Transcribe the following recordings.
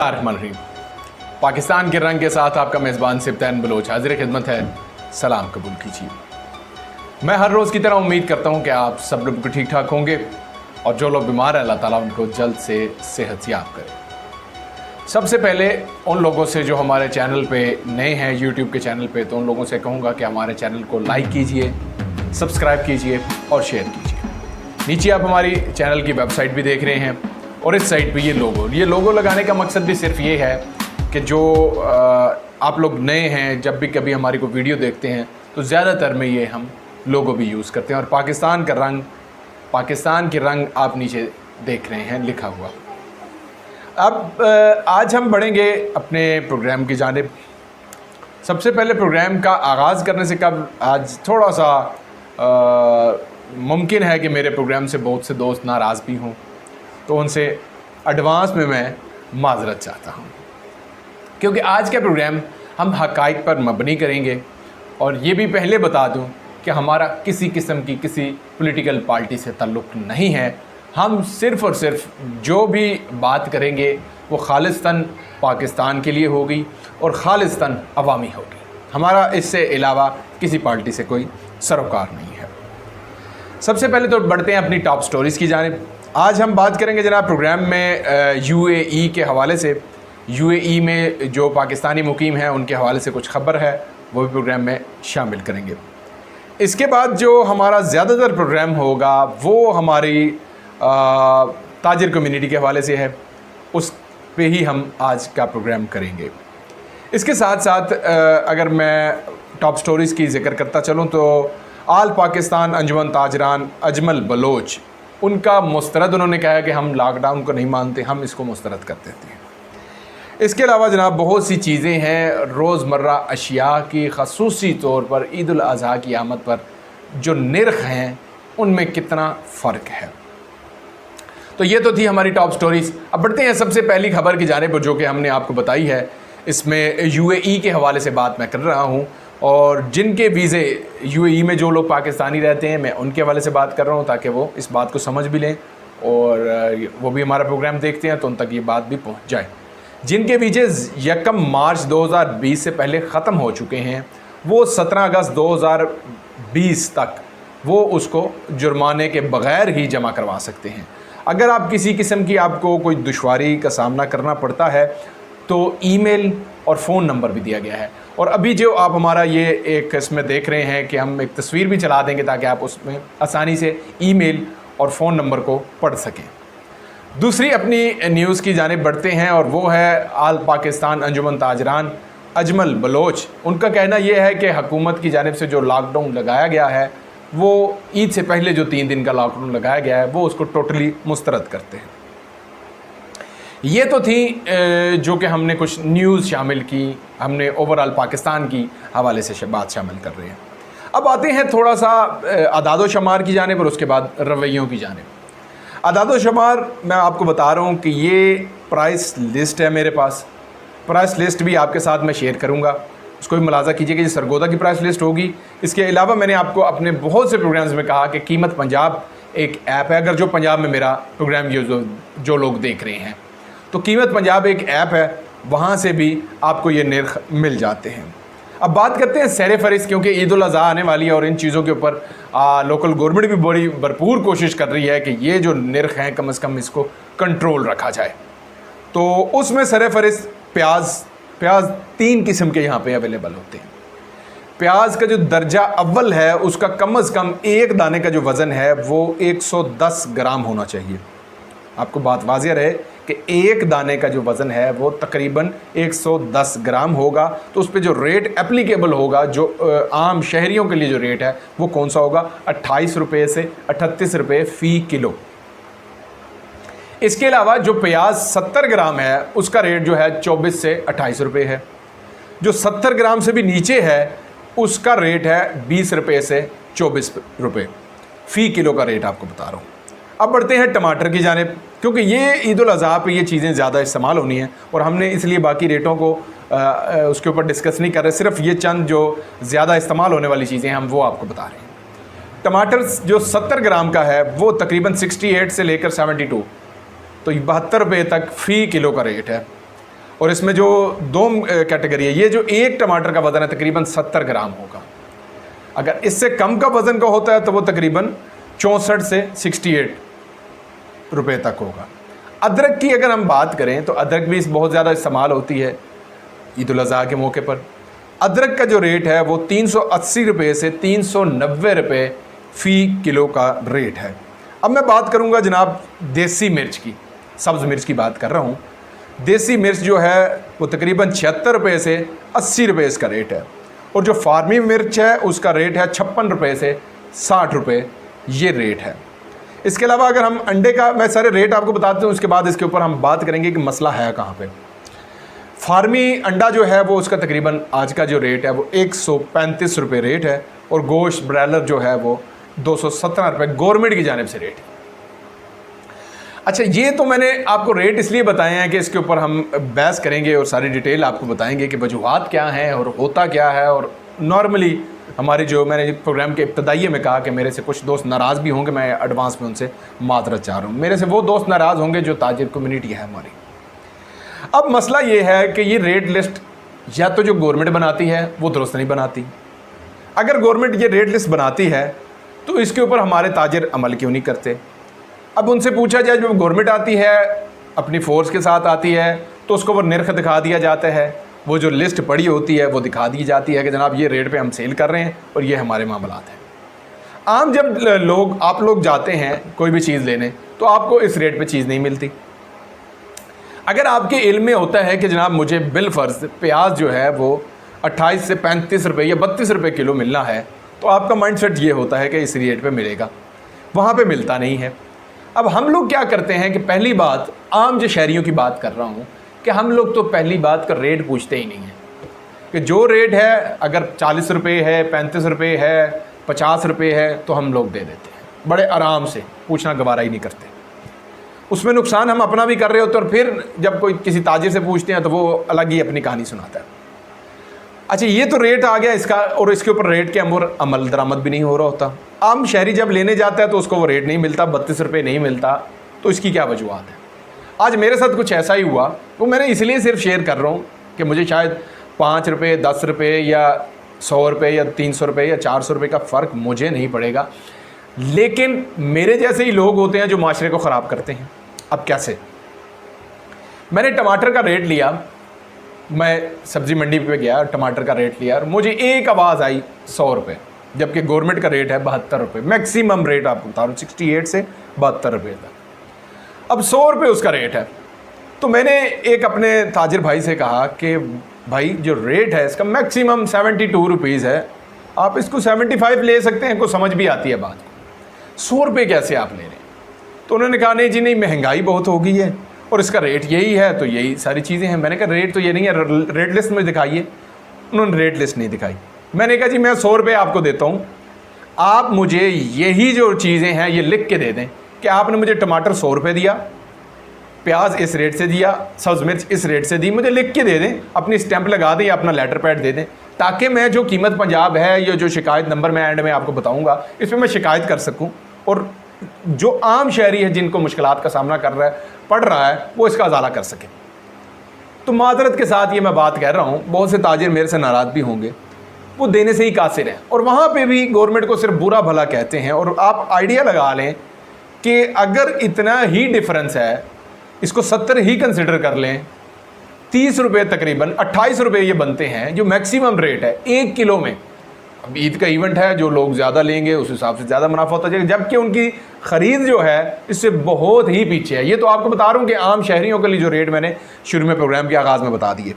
रहीम। पाकिस्तान के रंग के साथ आपका मेज़बान सिब्तैन बलोच हाजिर खिदमत है। सलाम कबूल कीजिए। मैं हर रोज़ की तरह उम्मीद करता हूँ कि आप सब लोग ठीक ठाक होंगे और जो लोग बीमार हैं अल्लाह ताला उनको जल्द से सेहतयाब करे। सबसे पहले उन लोगों से जो हमारे चैनल पे नए हैं यूट्यूब के चैनल पे, तो उन लोगों से कहूँगा कि हमारे चैनल को लाइक कीजिए, सब्सक्राइब कीजिए और शेयर कीजिए। नीचे आप हमारी चैनल की वेबसाइट भी देख रहे हैं और इस साइट पे ये लोगो लगाने का मकसद भी सिर्फ ये है कि जो आप लोग नए हैं जब भी कभी हमारी को वीडियो देखते हैं तो ज़्यादातर में ये हम लोगो भी यूज़ करते हैं और पाकिस्तान के रंग आप नीचे देख रहे हैं लिखा हुआ। अब आज हम बढ़ेंगे अपने प्रोग्राम की जानिब। सबसे पहले प्रोग्राम का आगाज़ करने से कब आज थोड़ा सा मुमकिन है कि मेरे प्रोग्राम से बहुत से दोस्त नाराज़ भी हों, तो उनसे एडवांस में मैं माज़रत चाहता हूँ, क्योंकि आज का प्रोग्राम हम हक़ाइक़ पर मबनी करेंगे। और ये भी पहले बता दूँ कि हमारा किसी किस्म की किसी पॉलिटिकल पार्टी से ताल्लुक़ नहीं है। हम सिर्फ़ और सिर्फ जो भी बात करेंगे वो खालिस्तान पाकिस्तान के लिए होगी और खालिस्तान अवामी होगी। हमारा इससे अलावा किसी पार्टी से कोई सरोकार नहीं है। सबसे पहले तो बढ़ते हैं अपनी टॉप स्टोरीज़ की जानिब। आज हम बात करेंगे जनाब प्रोग्राम में यूएई के हवाले से। यूएई में जो पाकिस्तानी मुकीम हैं उनके हवाले से कुछ ख़बर है, वो भी प्रोग्राम में शामिल करेंगे। इसके बाद जो हमारा ज़्यादातर प्रोग्राम होगा वो हमारी ताजिर कम्युनिटी के हवाले से है, उस पे ही हम आज का प्रोग्राम करेंगे। इसके साथ साथ अगर मैं टॉप स्टोरीज़ की ज़िक्र करता चलूँ तो आल पाकिस्तान अंजुमन ताजरान अजमल बलोच, उनका मुस्तरद उन्होंने कहा है कि हम लॉकडाउन को नहीं मानते, हम इसको मुस्तरद कर देते हैं। इसके अलावा जनाब बहुत सी चीज़ें हैं रोज़मर्रा अशिया की, ख़ुसूसी तौर पर ईद उल अज़हा की आमद पर जो निर्ख हैं उनमें कितना फ़र्क है। तो ये तो थी हमारी टॉप स्टोरीज़। अब बढ़ते हैं सबसे पहली खबर की जानिब जो कि हमने आपको बताई है। इसमें यूएई के हवाले से बात मैं कर रहा हूँ और जिनके वीज़े यूएई में जो लोग पाकिस्तानी रहते हैं मैं उनके हवाले से बात कर रहा हूँ, ताकि वो इस बात को समझ भी लें और वो भी हमारा प्रोग्राम देखते हैं तो उन तक ये बात भी पहुँच जाए। जिनके वीज़े 1 मार्च 2020 से पहले ख़त्म हो चुके हैं वो 17 अगस्त 2020 तक वो उसको जुर्माने के बग़ैर ही जमा करवा सकते हैं। अगर आप किसी किस्म की आपको कोई दुश्वारी का सामना करना पड़ता है तो ईमेल और फ़ोन नंबर भी दिया गया है। और अभी जो आप हमारा ये एक इसमें देख रहे हैं कि हम एक तस्वीर भी चला देंगे ताकि आप उसमें आसानी से ईमेल और फ़ोन नंबर को पढ़ सकें। दूसरी अपनी न्यूज़ की जानिब बढ़ते हैं और वो है आल पाकिस्तान अंजुमन ताजरान अजमल बलोच। उनका कहना यह है कि हुकूमत की जानिब से जो लॉकडाउन लगाया गया है वो ईद से पहले जो 3 दिन का लॉकडाउन लगाया गया है वो उसको टोटली मुस्तरद करते हैं। ये तो थी जो कि हमने कुछ न्यूज़ शामिल की, हमने ओवरऑल पाकिस्तान की हवाले से बात शामिल कर रहे हैं। अब आते हैं थोड़ा सा अदाद व शुमार की जानिब और उसके बाद रवैयों की जानिब। अदाद व शुमार मैं आपको बता रहा हूँ कि ये प्राइस लिस्ट है मेरे पास। प्राइस लिस्ट भी आपके साथ मैं शेयर करूँगा, उसको भी मुलाज़ा कीजिए कि ये सरगोदा की प्राइस लिस्ट होगी। इसके अलावा मैंने आपको अपने बहुत से प्रोग्राम्स में कहा कि कीमत पंजाब एक ऐप है। अगर जो पंजाब में मेरा प्रोग्राम जो लोग देख रहे हैं तो कीमत पंजाब एक ऐप है, वहाँ से भी आपको ये निर्ख मिल जाते हैं। अब बात करते हैं सैर फहरिस्त, क्योंकि ईद उल अज़हा आने वाली है और इन चीज़ों के ऊपर लोकल गवर्नमेंट भी बड़ी भरपूर कोशिश कर रही है कि ये जो निर्ख हैं कम से कम इसको कंट्रोल रखा जाए। तो उसमें सैर फहरिस्त प्याज 3 किस्म के यहाँ पे अवेलेबल होते हैं। प्याज का जो दर्जा अव्वल है उसका कम से कम एक दाने का जो वज़न है वो 110 ग्राम होना चाहिए। आपको बात वाज़िह रहे कि एक दाने का जो वज़न है वो तकरीबन 110 ग्राम होगा। तो उस पर जो रेट एप्लीकेबल होगा, जो आम शहरियों के लिए जो रेट है वो कौन सा होगा, 28 रुपये से 38 रुपये फ़ी किलो। इसके अलावा जो प्याज 70 ग्राम है उसका रेट जो है 24 से 28 रुपये है। जो 70 ग्राम से भी नीचे है उसका रेट है 20 रुपये से 24 रुपये फ़ी किलो का रेट आपको बता रहा हूँ। अब बढ़ते हैं टमाटर की जानिब, क्योंकि ये ईद उल अज़हा पे ये चीज़ें ज़्यादा इस्तेमाल होनी है और हमने इसलिए बाकी रेटों को उसके ऊपर डिस्कस नहीं कर रहे, सिर्फ ये चंद जो ज़्यादा इस्तेमाल होने वाली चीज़ें हम वो आपको बता रहे हैं। टमाटर जो 70 ग्राम का है वो तकरीबन 68 से लेकर 72, तो 72 रुपये तक फ़ी किलो का रेट है। और इसमें जो दो कैटेगरी है, ये जो एक टमाटर का वज़न है तकरीबन 70 ग्राम होगा। अगर इससे कम का वज़न का होता है तो वो तकरीबन 64 से 68 रुपये तक होगा। अदरक की अगर हम बात करें तो अदरक भी बहुत ज़्यादा इस्तेमाल होती है ईद उल अज़हा के मौके पर। अदरक का जो रेट है वो 380 रुपये से 390 रुपये फ़ी किलो का रेट है। अब मैं बात करूंगा जनाब देसी मिर्च की, सब्ज़ मिर्च की बात कर रहा हूँ। देसी मिर्च जो है वो तकरीबन 76 रुपये से 80 रुपये इसका रेट है, और जो फार्मी मिर्च है उसका रेट है 56 रुपये से 60 रुपये, ये रेट है। इसके अलावा अगर हम अंडे का, मैं सारे रेट आपको बताता हूँ, उसके बाद इसके ऊपर हम बात करेंगे कि मसला है कहाँ पे। फार्मी अंडा जो है वो उसका तकरीबन आज का जो रेट है वो 135 रुपये रेट है, और गोश्त ब्रॉयलर जो है वो 217 रुपये गवर्नमेंट की जानिब से रेट है। अच्छा, ये तो मैंने आपको रेट इसलिए बताए हैं कि इसके ऊपर हम बहस करेंगे और सारी डिटेल आपको बताएंगे कि वजूहात क्या हैं और होता क्या है। और नॉर्मली हमारी जो, मैंने प्रोग्राम के इब्तदाइये में कहा कि मेरे से कुछ दोस्त नाराज़ भी होंगे, मैं एडवांस में उनसे माजरत चाह रहा हूँ। मेरे से वो दोस्त नाराज़ होंगे जो ताजिर कम्युनिटी है हमारी। अब मसला ये है कि ये रेट लिस्ट या तो जो गवर्नमेंट बनाती है वो दुरुस्त नहीं बनाती। अगर गवर्नमेंट ये रेट लिस्ट बनाती है तो इसके ऊपर हमारे ताजिर अमल क्यों नहीं करते। अब उनसे पूछा जाए, जब गवर्नमेंट आती है अपनी फ़ोर्स के साथ आती है तो उसको वो निर्ख दिखा दिया जाता है, वो जो लिस्ट पड़ी होती है वो दिखा दी जाती है कि जनाब ये रेट पे हम सेल कर रहे हैं और ये हमारे मामलात हैं। आम जब आप लोग जाते हैं कोई भी चीज़ लेने तो आपको इस रेट पे चीज़ नहीं मिलती। अगर आपके इल्म में होता है कि जनाब मुझे बिल फ़र्ज़ प्याज जो है वो 28 से 35 रुपये या 32 रुपये किलो मिलना है, तो आपका माइंड सेट ये होता है कि इस रेट पे मिलेगा, वहाँ पे मिलता नहीं है। अब हम लोग क्या करते हैं कि पहली बात, आम जो शहरियों की बात कर रहा हूँ, कि हम लोग तो पहली बात का रेट पूछते ही नहीं हैं कि जो रेट है अगर 40 रुपये है, 35 रुपये है, 50 रुपये है तो हम लोग दे देते हैं बड़े आराम से, पूछना गवारा ही नहीं करते। उसमें नुकसान हम अपना भी कर रहे होते हैं, और फिर जब कोई किसी ताजिर से पूछते हैं तो वो अलग ही अपनी कहानी सुनाता है। अच्छा, ये तो रेट आ गया इसका, और इसके ऊपर रेट के अमल दरामद भी नहीं हो रहा होता। आम शहरी जब लेने जाता है तो उसको वो रेट नहीं मिलता, 32 रुपये नहीं मिलता, तो इसकी क्या वजूहत है। आज मेरे साथ कुछ ऐसा ही हुआ, वो मैंने इसलिए सिर्फ शेयर कर रहा हूँ कि मुझे शायद 5 रुपये, 10 रुपये या 100 रुपये या 300 रुपये या 400 रुपये का फ़र्क मुझे नहीं पड़ेगा, लेकिन मेरे जैसे ही लोग होते हैं जो माशरे को ख़राब करते हैं। अब कैसे, मैंने टमाटर का रेट लिया, मैं सब्ज़ी मंडी पे गया, टमाटर का रेट लिया और मुझे एक आवाज़ आई 100 रुपये, जबकि गवर्नमेंट का रेट है 72 रुपये। मैक्सिमम रेट आपको बता रहा हूँ 68 से 72 रुपये तक। अब 100 रुपये उसका रेट है। तो मैंने एक अपने ताजिर भाई से कहा कि भाई जो रेट है इसका मैक्सिमम 72 रुपीज़ है, आप इसको 75 ले सकते हैं, को समझ भी आती है बात को, 100 रुपये कैसे आप ले रहे हैं। तो उन्होंने कहा नहीं जी नहीं, महंगाई बहुत हो गई है और इसका रेट यही है, तो यही सारी चीज़ें हैं। मैंने कहा रेट तो ये नहीं है, रेट लिस्ट में दिखाइए। उन्होंने रेट लिस्ट नहीं दिखाई। मैंने कहा जी मैं 100 रुपये आपको देता हूँ, आप मुझे यही जो चीज़ें हैं ये लिख के दे दें कि आपने मुझे टमाटर 100 रुपये दिया, प्याज इस रेट से दिया, सब्ज़ मिर्च इस रेट से दी, मुझे लिख के दे दें, अपनी स्टैंप लगा दें या अपना लेटर पैड दे दें, ताकि मैं जो कीमत पंजाब है या जो शिकायत नंबर मैं एंड में आपको बताऊँगा इस पर मैं शिकायत कर सकूँ, और जो आम शहरी है जिनको मुश्किलात का सामना पड़ रहा है वो इसका अजाला कर सके। तो माजरत के साथ ये मैं बात कह रहा हूँ, बहुत से ताजिर मेरे से नाराज़ भी होंगे, वो देने से ही कासिर हैं और वहाँ पे भी गवर्नमेंट को सिर्फ बुरा भला कहते हैं। और आप आइडिया लगा लें कि अगर इतना ही डिफरेंस है, इसको 70 ही कंसिडर कर लें, 30 रुपये तकरीबन 28 रुपये ये बनते हैं जो मैक्सिमम रेट है 1 किलो में। अब ईद का इवेंट है, जो लोग ज़्यादा लेंगे उस हिसाब से ज़्यादा मुनाफा होता जाएगा, जबकि उनकी ख़रीद जो है इससे बहुत ही पीछे है। ये तो आपको बता रहा हूँ कि आम शहरियों के लिए जो रेट मैंने शुरू में प्रोग्राम के आगाज़ में बता दिए।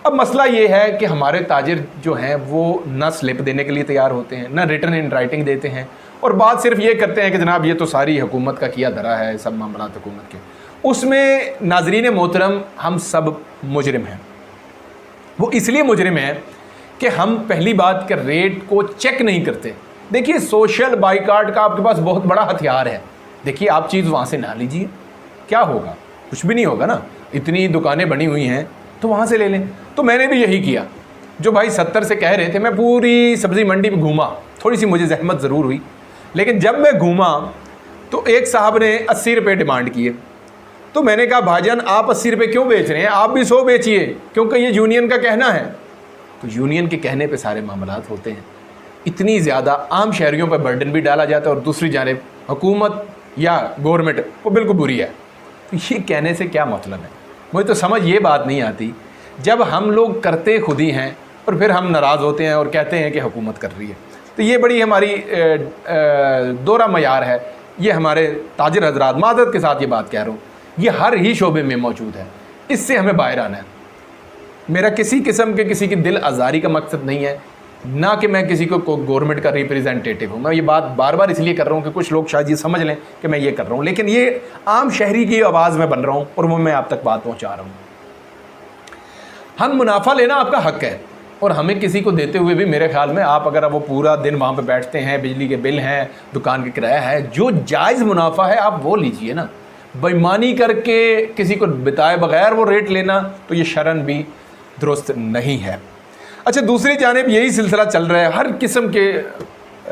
अब मसला ये है कि हमारे ताजिर जो हैं वो ना स्लिप देने के लिए तैयार होते हैं, ना रिटर्न इन राइटिंग देते हैं, और बात सिर्फ ये करते हैं कि जनाब ये तो सारी हुकूमत का किया धरा है, सब मामला हुकूमत के। उसमें नाजरीन मोहतरम हम सब मुजरिम हैं। वो इसलिए मुजरिम हैं कि हम पहली बात के रेट को चेक नहीं करते। देखिए सोशल बाइकाट का आपके पास बहुत बड़ा हथियार है। देखिए आप चीज़ वहाँ से ना लीजिए, क्या होगा, कुछ भी नहीं होगा ना, इतनी दुकानें बनी हुई हैं तो वहाँ से ले लें। तो मैंने भी यही किया, जो भाई 70 से कह रहे थे, मैं पूरी सब्ज़ी मंडी में घूमा, थोड़ी सी मुझे जहमत ज़रूर हुई, लेकिन जब मैं घूमा तो एक साहब ने 80 रुपये डिमांड किए। तो मैंने कहा भाईजान आप 80 रुपये क्यों बेच रहे हैं, आप भी 100 बेचिए, क्योंकि ये यूनियन का कहना है। तो यूनियन के कहने पे सारे मामलात होते हैं। इतनी ज़्यादा आम शहरियों पर बर्डन भी डाला जाता है और दूसरी जानिब हुकूमत या गवर्नमेंट वो बिल्कुल बुरी है। तो ये कहने से क्या मतलब है, मुझे तो समझ ये बात नहीं आती। जब हम लोग करते खुद ही हैं और फिर हम नाराज़ होते हैं और कहते हैं कि हुकूमत कर रही है। तो ये बड़ी हमारी दोहरा मयार है। ये हमारे ताजिर हजरात, मादत के साथ ये बात कह रहा हूँ, ये हर ही शोबे में मौजूद है। इससे हमें बाहर आना है। मेरा किसी किस्म के किसी की दिल आज़ारी का मकसद नहीं है, ना कि मैं किसी को गवर्नमेंट का रिप्रेजेंटेटिव हूँ। मैं ये बात बार बार इसलिए कर रहा हूँ कि कुछ लोग शायद ये समझ लें कि मैं ये कर रहा हूँ, लेकिन ये आम शहरी की आवाज़ में बन रहा हूँ और वो मैं आप तक बात पहुँचा रहा हूँ। हम मुनाफा लेना आपका हक है और हमें किसी को देते हुए भी मेरे ख्याल में आप अगर वो पूरा दिन वहाँ पे बैठते हैं, बिजली के बिल हैं, दुकान का किराया है, जो जायज़ मुनाफा है आप वो लीजिए ना। बेईमानी करके किसी को बिताए बगैर वो रेट लेना तो ये शरन भी दुरुस्त नहीं है। अच्छा, दूसरी जानिब यही सिलसिला चल रहा है, हर किस्म के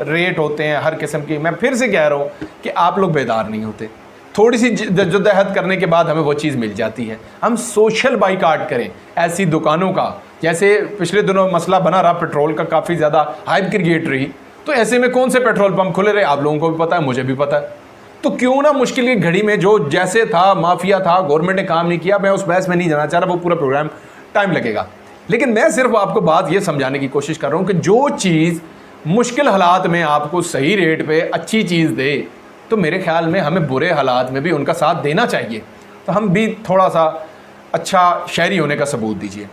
रेट होते हैं, हर किस्म की। मैं फिर से कह रहा हूँ कि आप लोग बेदार नहीं होते। थोड़ी सी जद्दोजहद करने के बाद हमें वो चीज़ मिल जाती है। हम सोशल बाइकाट करें ऐसी दुकानों का, जैसे पिछले दिनों मसला बना रहा पेट्रोल का, काफ़ी ज़्यादा हाइप क्रिएट रही। तो ऐसे में कौन से पेट्रोल पंप खुले रहे, आप लोगों को भी पता है, मुझे भी पता है। तो क्यों ना मुश्किल की घड़ी में जो जैसे था माफिया था, गवर्नमेंट ने काम नहीं किया, मैं उस बहस में नहीं जाना चाह रहा, वो पूरा प्रोग्राम टाइम लगेगा। लेकिन मैं सिर्फ आपको बात ये समझाने की कोशिश कर रहा हूँ कि जो चीज़ मुश्किल हालात में आपको सही रेट पे अच्छी चीज़ दे, तो मेरे ख्याल में हमें बुरे हालात में भी उनका साथ देना चाहिए। तो हम भी थोड़ा सा अच्छा शहरी होने का सबूत दीजिए।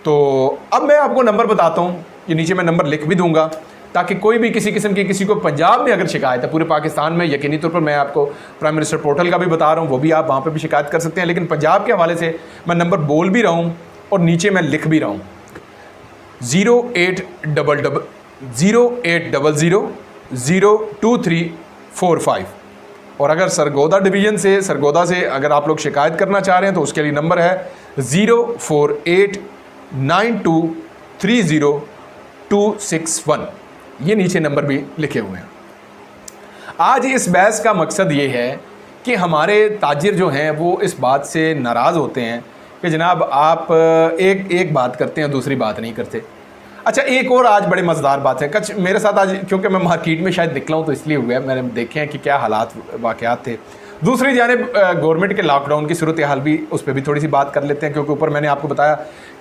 तो अब मैं आपको नंबर बताता हूँ, ये नीचे मैं नंबर लिख भी दूँगा, ताकि कोई भी किसी किस्म की किसी को पंजाब में अगर शिकायत है, पूरे पाकिस्तान में यकीनी तौर पर मैं आपको प्राइम मिनिस्टर पोर्टल का भी बता रहा हूँ, वो भी आप वहाँ पे भी शिकायत कर सकते हैं। लेकिन पंजाब के हवाले से मैं नंबर बोल भी रहा हूँ और नीचे मैं लिख भी रहा हूँ, 0800-02345। और अगर सरगोदा डिवीज़न से, सरगोदा से अगर आप लोग शिकायत करना चाह रहे हैं तो उसके लिए नंबर है 0489230261। ये नीचे नंबर भी लिखे हुए हैं। आज इस बहस का मकसद ये है कि हमारे ताजिर जो हैं वो इस बात से नाराज़ होते हैं कि जनाब आप एक बात करते हैं, दूसरी बात नहीं करते। अच्छा, एक और आज बड़े मज़ेदार बात है। कच मेरे साथ आज, क्योंकि मैं मार्केट में शायद निकला हूँ तो इसलिए हुआ है, मैंने देखे हैं कि क्या हालात वाक़यात थे। दूसरी जानिब गवर्नमेंट के लॉकडाउन की सूरत हाल भी, उस पर भी थोड़ी सी बात कर लेते हैं, क्योंकि ऊपर मैंने आपको बताया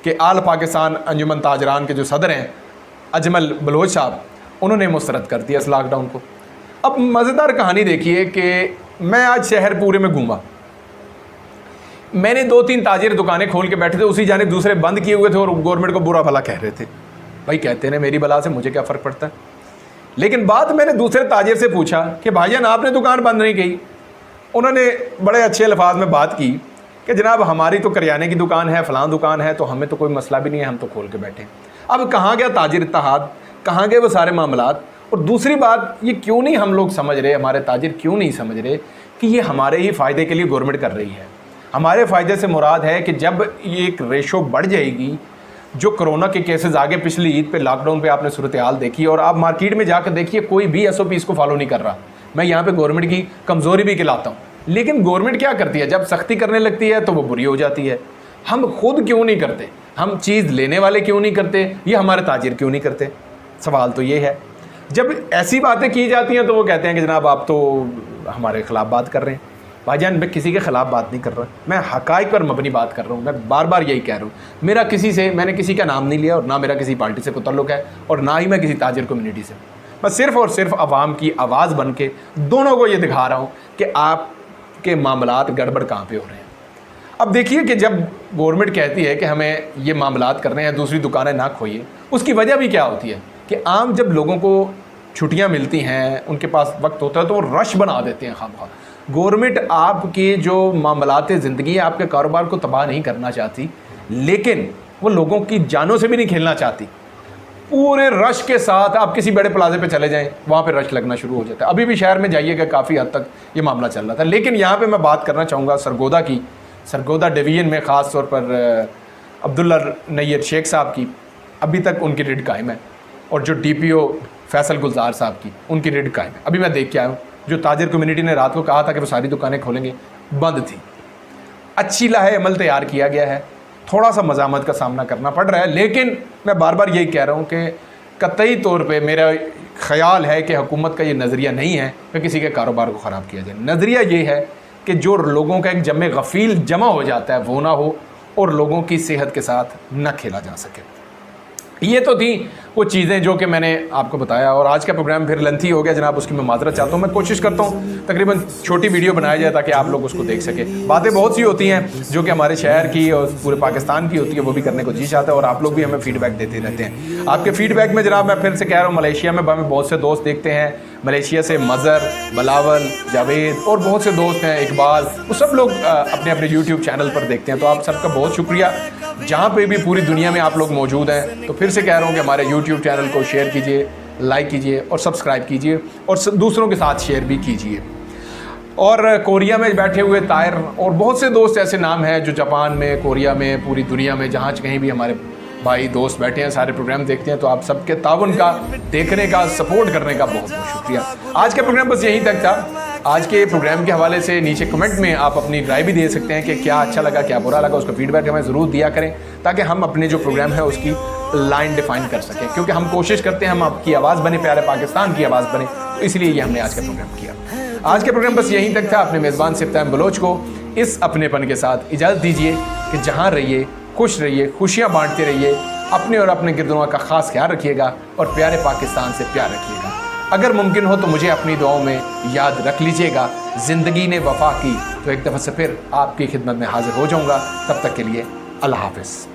कि आल पाकिस्तान अंजुमन ताजरान के जो सदर हैं अजमल बलोच साहब, उन्होंने मुस्तरद कर दिया इस लॉकडाउन को। अब मज़ेदार कहानी देखिए कि मैं आज शहर पूरे में घूमा, मैंने 2-3 ताजिर दुकानें खोल के बैठे थे, उसी जानिब दूसरे बंद किए हुए थे और गवर्नमेंट को बुरा भला कह रहे थे। भाई कहते हैं मेरी बला से मुझे क्या फ़र्क पड़ता है। लेकिन बाद मैंने दूसरे ताजिर से पूछा कि भाईजान आपने दुकान बंद नहीं की। उन्होंने बड़े अच्छे अल्फाज में बात की कि जनाब हमारी तो करियाने की दुकान है, फ़लाँ दुकान है, तो हमें तो कोई मसला भी नहीं है, हम तो खोल के बैठे। अब कहाँ गया ताजिर इत्तेहाद, कहाँ गए वो सारे मामलात। और दूसरी बात, ये क्यों नहीं हम लोग समझ रहे, हमारे ताजिर क्यों नहीं समझ रहे कि ये हमारे ही फ़ायदे के लिए गवर्नमेंट कर रही है। हमारे फ़ायदे से मुराद है कि जब ये एक रेशो बढ़ जाएगी, जो कोरोना के केसेस आगे पिछली ईद पे लॉकडाउन पे आपने सूरत हाल देखी, और आप मार्केट में जाकर देखिए कोई भी SOP इसको फॉलो नहीं कर रहा। मैं यहाँ पे गवर्नमेंट की कमज़ोरी भी खिलाता हूँ, लेकिन गवर्नमेंट क्या करती है, जब सख्ती करने लगती है तो वो बुरी हो जाती है। हम खुद क्यों नहीं करते, हम चीज़ लेने वाले क्यों नहीं करते, ये हमारे ताजिर क्यों नहीं करते? सवाल तो ये है। जब ऐसी बातें की जाती हैं तो वो कहते हैं कि जनाब आप तो हमारे ख़िलाफ़ बात कर रहे हैं। भाईजान मैं किसी के ख़िलाफ़ बात नहीं कर रहा, मैं हक़ाइक़ पर मबनी बात कर रहा हूँ। मैं बार बार यही कह रहा हूँ, मेरा किसी से, मैंने किसी का नाम नहीं लिया और ना मेरा किसी पार्टी से कोई ताल्लुक़ है और ना ही मैं किसी ताजिर कम्युनिटी से। मैं सिर्फ़ और सिर्फ आवाम की आवाज़ बन के दोनों को ये दिखा रहा हूँ कि आपके मामलात गड़बड़ कहाँ पे हो रहे हैं। अब देखिए कि जब गवर्नमेंट कहती है कि हमें ये मामलात करने हैं, दूसरी दुकानें ना खोइए, उसकी वजह भी क्या होती है कि आम जब लोगों को छुट्टियाँ मिलती हैं, उनके पास वक्त होता है, तो वो रश बना देते हैं खामखा। गवर्नमेंट आपके जो मामलात ज़िंदगी, आपके कारोबार को तबाह नहीं करना चाहती, लेकिन वो लोगों की जानों से भी नहीं खेलना चाहती। पूरे रश के साथ आप किसी बड़े प्लाजे पे चले जाएं, वहाँ पे रश लगना शुरू हो जाता है। अभी भी शहर में जाइएगा, काफ़ी हद तक ये मामला चल रहा था। लेकिन यहाँ पे मैं बात करना चाहूँगा सरगोदा की, सरगोदा डिवीज़न में ख़ास तौर पर अब्दुल्ला नैयर शेख साहब की अभी तक उनकी रिड कायम है, और जो DPO फैसल गुलजार साहब की, उनकी रिड कायम है। अभी मैं देख के आया हूँ, जो ताजिर कम्युनिटी ने रात को कहा था कि वो सारी दुकानें खोलेंगे, बंद थी। अच्छी लाहे अमल तैयार किया गया है। थोड़ा सा मज़ामत का सामना करना पड़ रहा है, लेकिन मैं बार बार यही कह रहा हूँ कि कतई तौर पे मेरा ख़याल है कि हुकूमत का ये नज़रिया नहीं है कि किसी के कारोबार को ख़राब किया जाए। नज़रिया ये है कि जो लोगों का एक जमे गफ़ील जमा हो जाता है वो ना हो और लोगों की सेहत के साथ न खेला जा सके। ये तो थी वो चीज़ें जो कि मैंने आपको बताया, और आज का प्रोग्राम फिर लेंथी हो गया जनाब, उसकी मैं माजरत चाहता हूँ। मैं कोशिश करता हूँ तकरीबन छोटी वीडियो बनाया जाए ताकि आप लोग उसको देख सकें। बातें बहुत सी होती हैं जो कि हमारे शहर की और पूरे पाकिस्तान की होती है, वो भी करने को जी चाहता है, और आप लोग भी हमें फीडबैक देते रहते हैं। आपके फीडबैक में जनाब मैं फिर से कह रहा हूँ, मलेशिया में हमें बहुत से दोस्त देखते हैं, मलेशिया से मज़र, बिलावल, जावेद और बहुत से दोस्त हैं, इकबाल, वो सब लोग अपने अपने यूट्यूब चैनल पर देखते हैं। तो आप सबका बहुत शुक्रिया, जहाँ पे भी पूरी दुनिया में आप लोग मौजूद हैं। तो फिर से कह रहा हूँ कि हमारे यूट्यूब चैनल को शेयर कीजिए, लाइक कीजिए और सब्सक्राइब कीजिए, और दूसरों के साथ शेयर भी कीजिए। और कोरिया में बैठे हुए तायर और बहुत से दोस्त ऐसे नाम हैं जो जापान में, कोरिया में, पूरी दुनिया में जहाँ कहीं भी हमारे भाई दोस्त बैठे हैं, सारे प्रोग्राम देखते हैं। तो आप सबके ताउन का, देखने का, सपोर्ट करने का बहुत बहुत शुक्रिया। आज का प्रोग्राम बस यहीं तक था। आज के प्रोग्राम के हवाले से नीचे कमेंट में आप अपनी राय भी दे सकते हैं कि क्या अच्छा लगा, क्या बुरा लगा, उसका फीडबैक हमें ज़रूर दिया करें ताकि हम अपने जो प्रोग्राम है उसकी लाइन डिफाइन कर सकें, क्योंकि हम कोशिश करते हैं हम आपकी आवाज़ बने, प्यारे पाकिस्तान की आवाज़ बने, तो इसलिए ये हमने आज का प्रोग्राम किया। आज का प्रोग्राम बस यहीं तक था। अपने मेज़बान सिफ्ताम बलोच को इस अपनेपन के साथ इजाज़त दीजिए कि जहाँ रहिए खुश रहिए, खुशियाँ बांटते रहिए, अपने और अपने गिरदों का ख़ास ख्याल रखिएगा और प्यारे पाकिस्तान से प्यार रखिएगा। अगर मुमकिन हो तो मुझे अपनी दुआओं में याद रख लीजिएगा। ज़िंदगी ने वफ़ा की तो एक दफ़ा से फिर आपकी खिदमत में हाज़िर हो जाऊँगा। तब तक के लिए अल्लाह हाफ़िज़।